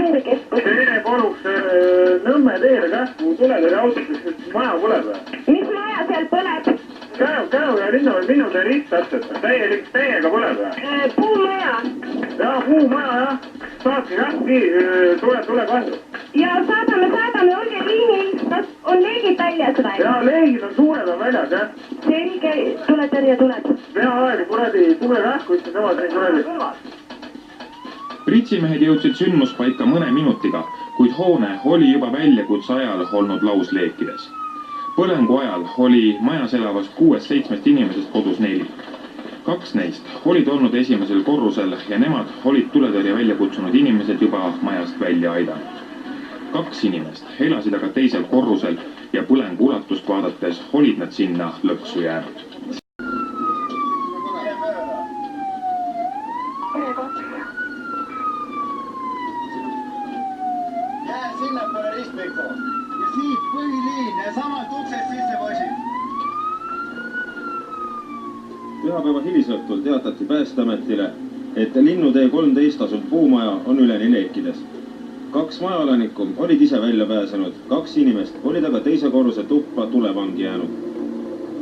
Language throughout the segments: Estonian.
häirekeskus. Teine koruks Nõmme teele kähku tuletõrje autost, sest maja põleb. Mis maja seal põleb? Käu ja linnude rist täpselt. Täiega põleb. Puumaja. Jaa, puumaja jah. Saatke kähki, tule kahju. Ja saadame, olge liinil. Kas on leegid väljas või? Jaa, leegid on suured on väljas jah. Selge, tuletõrje tuleb. Peaaegu kuradi tule kähku, ütles nemad ei kuradi. Pritsimehed jõudsid sündmuspaika mõne minutiga, kuid hoone oli juba väljakutse ajal olnud lausleekides. Põlengu ajal oli majas elavast 6-7 inimesest kodus 4. 2 neist olid olnud esimesel korrusel ja nemad olid tuletõrje välja kutsunud inimesed juba majast välja aidanud. 2 inimest elasid aga teisel korrusel ja põlengu ulatust vaadates olid nad sinna lõksu jäänud. Jää sinnapoole ristmikku ja siit põhiliin ja samalt uksest sisse poisid. Pühapäeva hilisõhtul teatati Päästeametile, et Linnutee 13 asub puumaja on üleni leekides. 2 majaelanikku olid ise välja pääsenud, 2 inimest olid aga teise korruse tuppa tulevangi jäänud.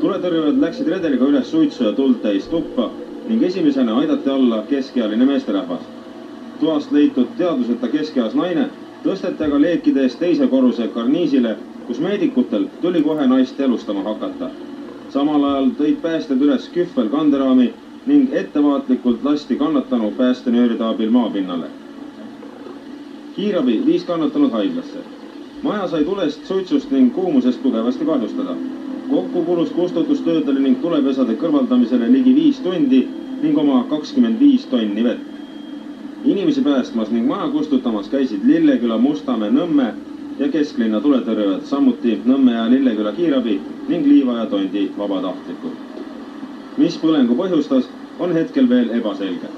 Tuletõrjujad läksid redeliga üles suitsu ja tuld täis tuppa ning esimesena aidati alla keskealine meesterahvas. Toast leitud teadvuseta keskeas naine tõsteti aga leekide eest teise korruse karniisile, kus meedikutel tuli kohe naist elustama hakata. Samal ajal tõid päästjad üles kühvel kanderaami ning ettevaatlikult lasti kannatanu päästenööride abil maapinnale. Kiirabi viis kannatanud haiglasse. Maja sai tulest, suitsust ning kuumusest tugevasti kahjustada. Kokku kulus kustutustöödele ning tulepesade kõrvaldamisele ligi 5 tundi ning oma 25 tonni vett. Inimesi päästmas ning maja kustutamas käisid Lilleküla, Mustamäe, Nõmme ja kesklinna tuletõrjujad, samuti Nõmme ja Lilleküla kiirabi ning Liiva ja Tondi vabatahtlikud. Mis põlengu põhjustas, on hetkel veel ebaselge.